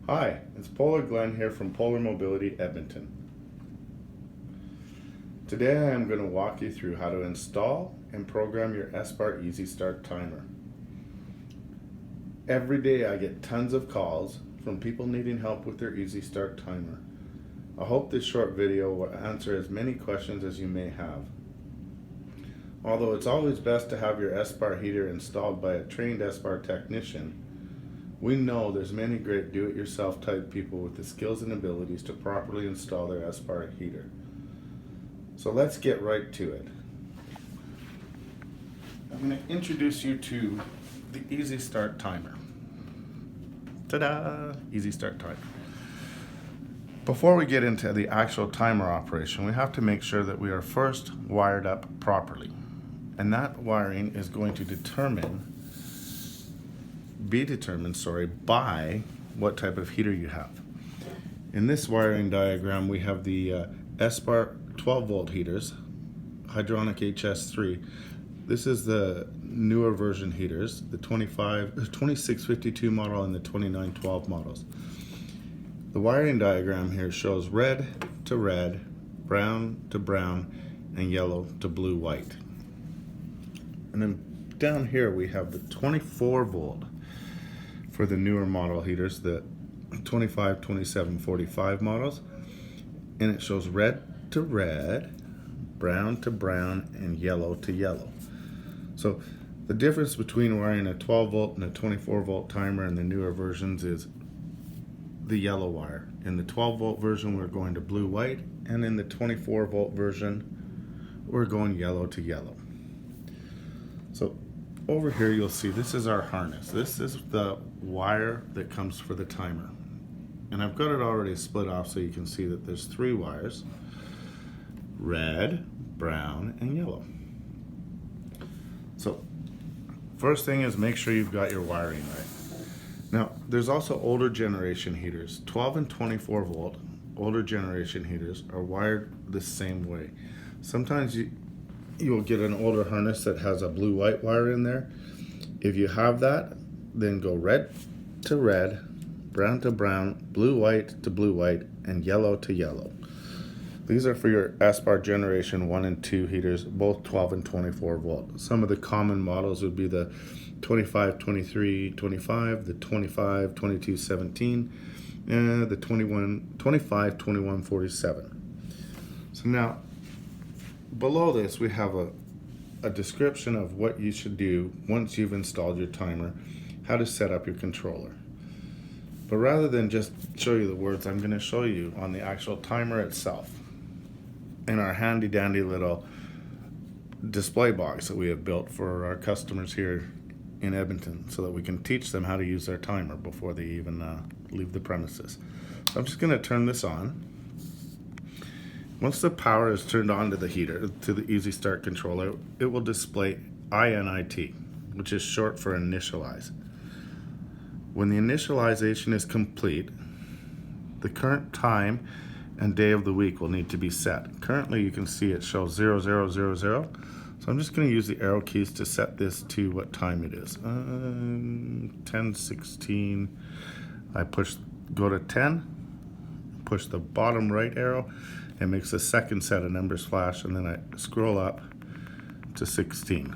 Hi, it's Polar Glenn here from Polar Mobility Edmonton. Today I am going to walk you through how to install and program your Espar Easy Start timer. Every day I get tons of calls from people needing help with their Easy Start timer. I hope this short video will answer as many questions as you may have. Although it's always best to have your Espar heater installed by a trained Espar technician, we know there's many great do-it-yourself type people with the skills and abilities to properly install their Espar heater. So let's get right to it. I'm going to introduce you to the Easy Start timer. Ta-da! Easy Start timer. Before we get into the actual timer operation, we have to make sure that we are first wired up properly. And that wiring is going to be determined by what type of heater you have. In this wiring diagram, we have the Espar 12 volt heaters, Hydronic HS3. This is the newer version heaters, the 2652 model and the 2912 models. The wiring diagram here shows red to red, brown to brown, and yellow to blue white. And then down here we have the 24 volt for the newer model heaters, the 25, 27, 45 models, and it shows red to red, brown to brown, and yellow to yellow. So the difference between wiring a 12 volt and a 24 volt timer in the newer versions is the yellow wire. In the 12 volt version we're going to blue white, and in the 24 volt version we're going yellow to yellow. So over here you'll see this is our harness. This is the wire that comes for the timer. And I've got it already split off so you can see that there's 3 wires: red, brown, and yellow. So first thing is make sure you've got your wiring right. Now there's also older generation heaters, 12 and 24 volt. Older generation heaters are wired the same way. Sometimes you'll get an older harness that has a blue-white wire in there. If you have that, then go red to red, brown to brown, blue-white to blue-white, and yellow to yellow. These are for your Espar Generation 1 and 2 heaters, both 12 and 24 volt. Some of the common models would be the 25, 23, 25, the 25, 22, 17, and the 25, 21, 47. So now, below this we have a description of what you should do once you've installed your timer, how to set up your controller. But rather than just show you the words, I'm going to show you on the actual timer itself in our handy dandy little display box that we have built for our customers here in Edmonton so that we can teach them how to use their timer before they even leave the premises. So I'm just going to turn this on. Once the power is turned on to the heater, to the Easy Start controller, it will display INIT, which is short for initialize. When the initialization is complete, the current time and day of the week will need to be set. Currently you can see it shows 0000, so I'm just going to use the arrow keys to set this to what time it is. 10:16. I go to 10, push the bottom right arrow. It makes a second set of numbers flash, and then I scroll up to 16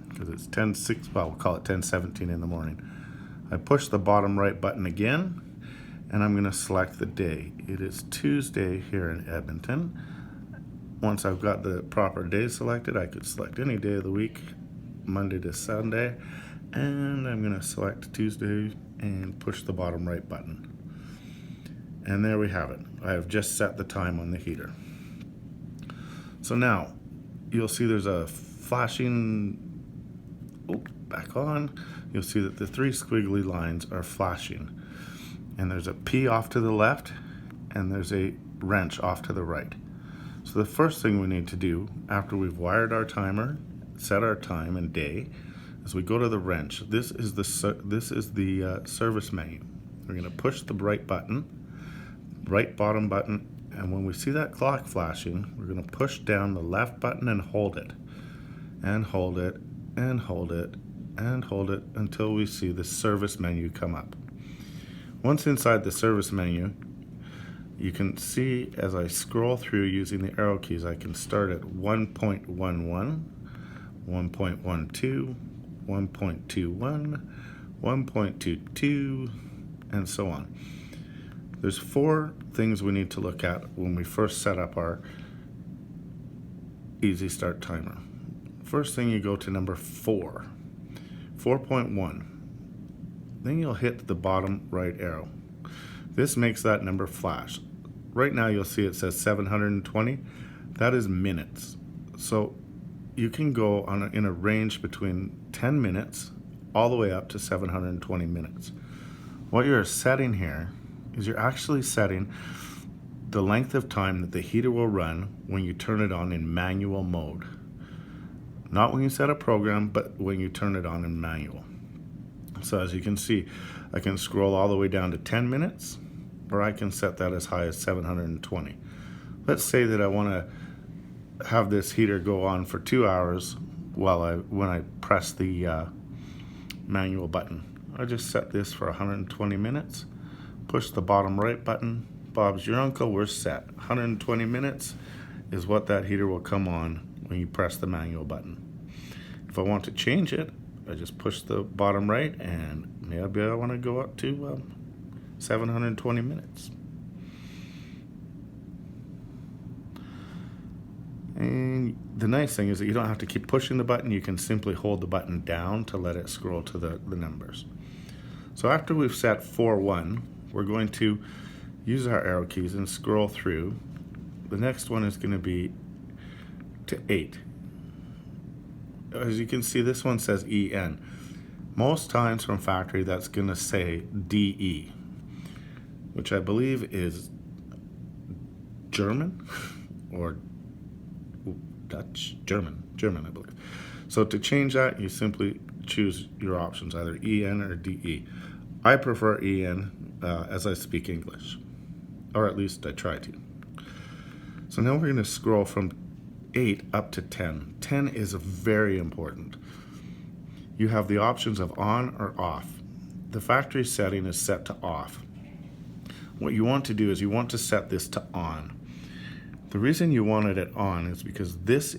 because it's 10:06. Well, we'll call it 10:17 in the morning. I push the bottom right button again, and I'm going to select the day. It is Tuesday here in Edmonton. Once I've got the proper day selected, I could select any day of the week, Monday to Sunday, and I'm going to select Tuesday and push the bottom right button. And there we have it. I have just set the time on the heater. So now you'll see there's a flashing, back on. You'll see that the 3 squiggly lines are flashing. And there's a P off to the left, and there's a wrench off to the right. So the first thing we need to do after we've wired our timer, set our time and day, is we go to the wrench. This is the service menu. We're going to push the right bottom button, and when we see that clock flashing, we're going to push down the left button and hold it, and hold it, and hold it, and hold it until we see the service menu come up. Once inside the service menu, you can see as I scroll through using the arrow keys, I can start at 1.11, 1.12, 1.21, 1.22, and so on. There's 4 things we need to look at when we first set up our Easy Start timer. First thing, you go to number 4, 4.1. Then you'll hit the bottom right arrow. This makes that number flash. Right now you'll see it says 720. That is minutes. So you can go in a range between 10 minutes all the way up to 720 minutes. What you're setting here is you're actually setting the length of time that the heater will run when you turn it on in manual mode. Not when you set a program, but when you turn it on in manual. So as you can see, I can scroll all the way down to 10 minutes, or I can set that as high as 720. Let's say that I want to have this heater go on for 2 hours when I press the manual button. I just set this for 120 minutes, push the bottom right button, Bob's your uncle, we're set. 120 minutes is what that heater will come on when you press the manual button. If I want to change it, I just push the bottom right, and maybe I want to go up to 720 minutes. And the nice thing is that you don't have to keep pushing the button. You can simply hold the button down to let it scroll to the numbers. So after we've set 4.1, we're going to use our arrow keys and scroll through. The next one is going to be to 8. As you can see, this one says EN. Most times from factory, that's going to say DE, which I believe is German or Dutch, German, I believe. So to change that, you simply choose your options, either EN or DE. I prefer EN as I speak English, or at least I try to. So now we're going to scroll from 8 up to 10. 10 is very important. You have the options of on or off. The factory setting is set to off. What you want to do is you want to set this to on. The reason you want it on is because this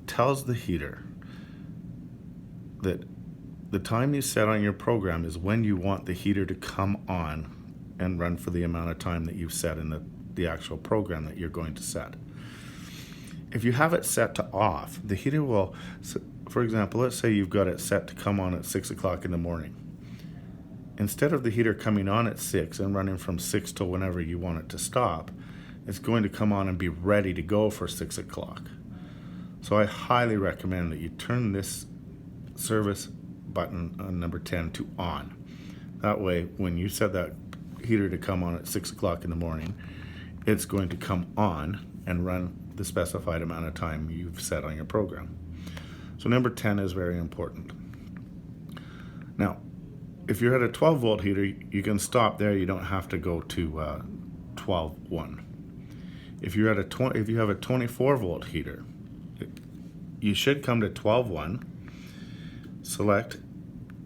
tells the heater that the time you set on your program is when you want the heater to come on and run for the amount of time that you've set in the actual program that you're going to set. If you have it set to off, the heater will, for example, let's say you've got it set to come on at 6 o'clock in the morning. Instead of the heater coming on at 6 and running from 6 till whenever you want it to stop, it's going to come on and be ready to go for 6 o'clock. So I highly recommend that you turn this service button on number 10 to on. That way, when you set that heater to come on at 6 o'clock in the morning, it's going to come on and run the specified amount of time you've set on your program. So number 10 is very important. Now, if you're at a 12 volt heater, you can stop there. You don't have to go to 12.1. If you have a 24 volt heater, you should come to 12.1, select,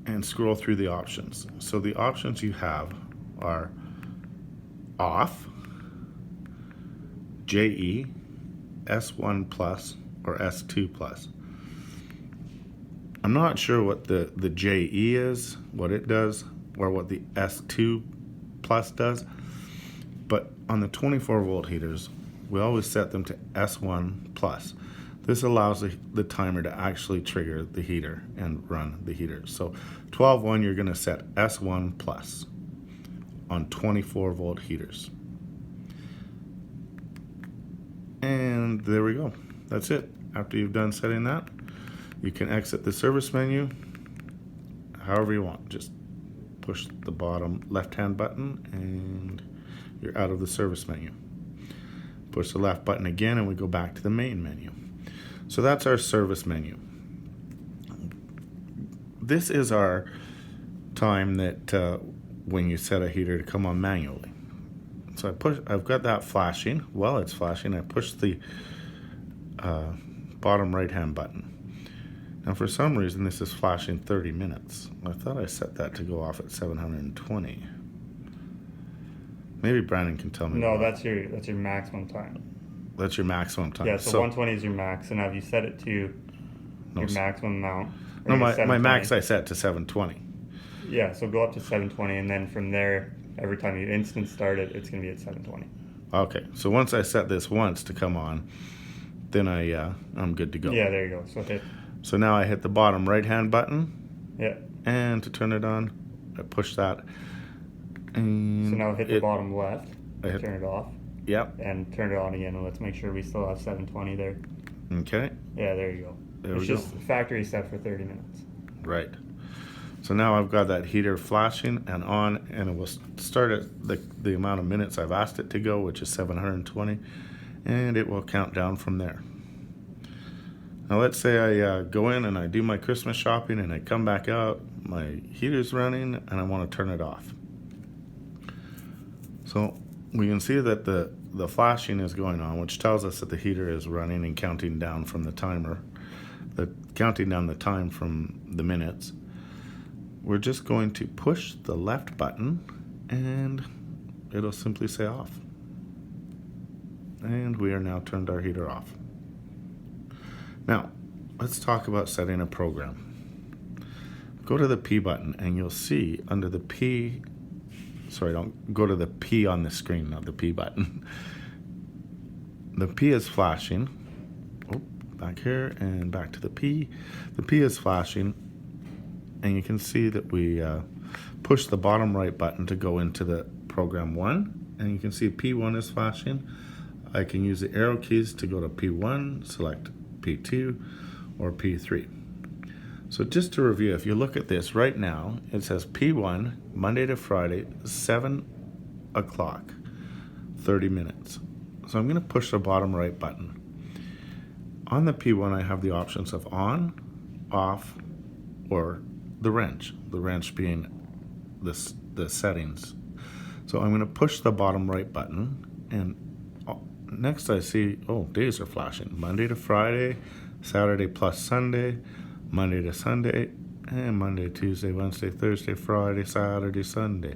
and scroll through the options. So the options you have are off, JE, S1 plus, or S2 plus. I'm not sure what the JE is, what it does, or what the S2 plus does, but on the 24 volt heaters, we always set them to S1 plus. This allows the timer to actually trigger the heater and run the heater. So 12.1, you're going to set S1 plus on 24 volt heaters. And there we go. That's it. After you've done setting that, you can exit the service menu however you want. Just push the bottom left-hand button and you're out of the service menu. Push the left button again and we go back to the main menu. So that's our service menu. This is our time that when you set a heater to come on manually. So I've got that flashing. While it's flashing, I push the bottom right-hand button. Now for some reason this is flashing 30 minutes. I thought I set that to go off at 720. Maybe Brandon can tell me. No, more. that's your maximum time. That's your maximum time. Yeah, so 120 is your max, and now if you set it to your maximum amount, or No, your my max 720, I set to 720. yeah, so go up to 720, and then from there, every time you instant start it, it's going to be at 720. Okay, so once I set this once to come on, then I'm good to go. Yeah, there you go. So now I hit the bottom right hand button. Yeah. And to turn it on, I push that. And so now hit the bottom left, turn it off. Yep. And turn it on again, and let's make sure we still have 720 there. Okay. Yeah, there you go. It's just factory set for 30 minutes. Right. So now I've got that heater flashing and on, and it will start at the amount of minutes I've asked it to go, which is 720, and it will count down from there. Now let's say I go in and I do my Christmas shopping and I come back out, my heater's running, and I want to turn it off. So we can see that the flashing is going on, which tells us that the heater is running and counting down from the timer, counting down the time from the minutes. We're just going to push the left button and it'll simply say off. And we are now turned our heater off. Now, let's talk about setting a program. Go to the P button and you'll see under the P, don't go to the P on the screen, not the P button. The P is flashing. Oh, back here and back to the P. The P is flashing. And you can see that we push the bottom right button to go into the program 1. And you can see P1 is flashing. I can use the arrow keys to go to P1, select P2, or P3. So just to review, if you look at this right now, it says P1, Monday to Friday, 7 o'clock, 30 minutes. So I'm going to push the bottom right button. On the P1, I have the options of on, off, or the wrench being the settings. So I'm going to push the bottom right button, and next I see, days are flashing. Monday to Friday, Saturday plus Sunday, Monday to Sunday, and Monday, Tuesday, Wednesday, Thursday, Friday, Saturday, Sunday.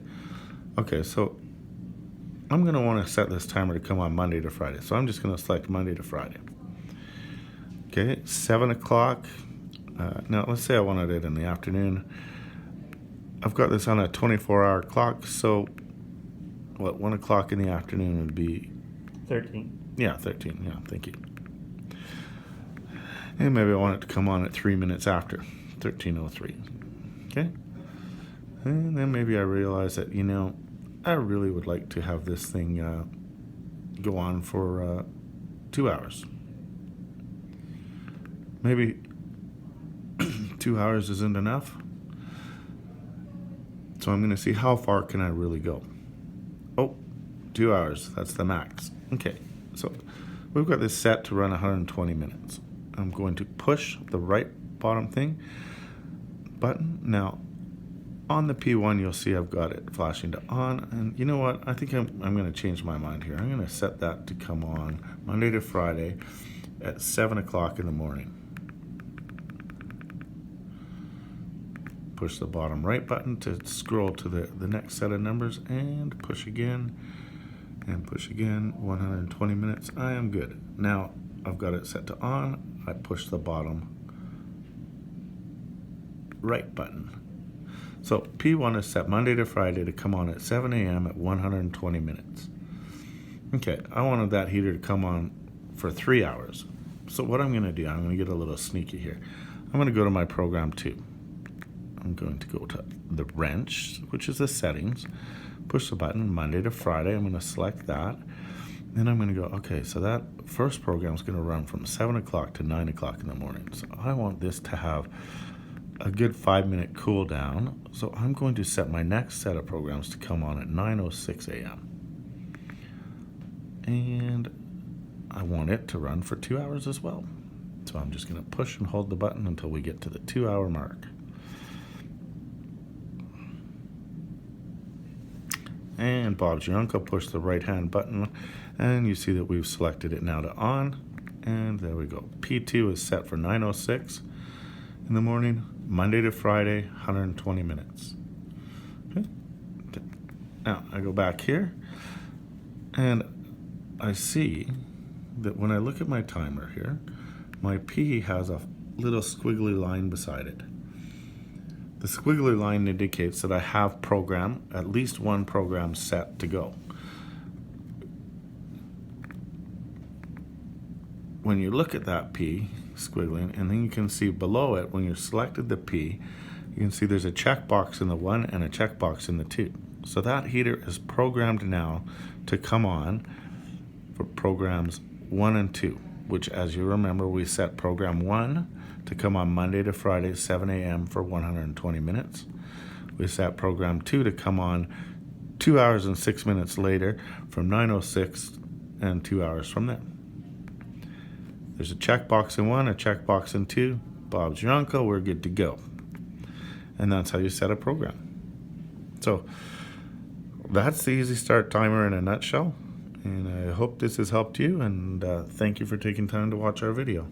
Okay, so I'm going to want to set this timer to come on Monday to Friday. So I'm just going to select Monday to Friday. Okay, 7 o'clock. Now, let's say I wanted it in the afternoon. I've got this on a 24-hour clock, so 1 o'clock in the afternoon would be 13. Yeah, 13. Yeah, thank you. And maybe I want it to come on at 3 minutes after 13:03. Okay. And then maybe I realize that I really would like to have this thing go on for 2 hours. Maybe 2 hours isn't enough. So I'm going to see how far can I really go. 2 hours, that's the max. Okay, so we've got this set to run 120 minutes. I'm going to push the right bottom button. Now, on the P1, you'll see I've got it flashing to on. And you know what? I think I'm going to change my mind here. I'm going to set that to come on Monday to Friday at 7 o'clock in the morning. Push the bottom right button to scroll to the next set of numbers and push again and push again. 120 minutes. I am good. Now I've got it set to on. I push the bottom right button. So P1 is set Monday to Friday to come on at 7 a.m. at 120 minutes. Okay, I wanted that heater to come on for 3 hours. So what I'm going to do, I'm going to get a little sneaky here. I'm going to go to my program 2. I'm going to go to the wrench, which is the settings, push the button Monday to Friday. I'm going to select that. Then I'm going to go, okay, so that first program is going to run from 7 o'clock to 9 o'clock in the morning. So I want this to have a good 5-minute cool down. So I'm going to set my next set of programs to come on at 9:06 a.m. And I want it to run for 2 hours as well. So I'm just going to push and hold the button until we get to the 2-hour mark. And Bob's your uncle, push the right hand button, and you see that we've selected it now to on, and there we go. P2 is set for 9:06 in the morning, Monday to Friday, 120 minutes. Okay. Now I go back here and I see that when I look at my timer here, my P has a little squiggly line beside it. The squiggly line indicates that I have at least one program set to go. When you look at that P squiggling, and then you can see below it, when you've selected the P, you can see there's a checkbox in the 1 and a checkbox in the 2. So that heater is programmed now to come on for programs 1 and 2, which, as you remember, we set program 1 to come on Monday to Friday, 7 a.m. for 120 minutes. We set program 2 to come on 2 hours and 6 minutes later from 9:06 and 2 hours from there. There's a checkbox in 1, a checkbox in 2. Bob's your uncle, we're good to go. And that's how you set a program. So that's the Easy Start timer in a nutshell. And I hope this has helped you, and thank you for taking time to watch our video.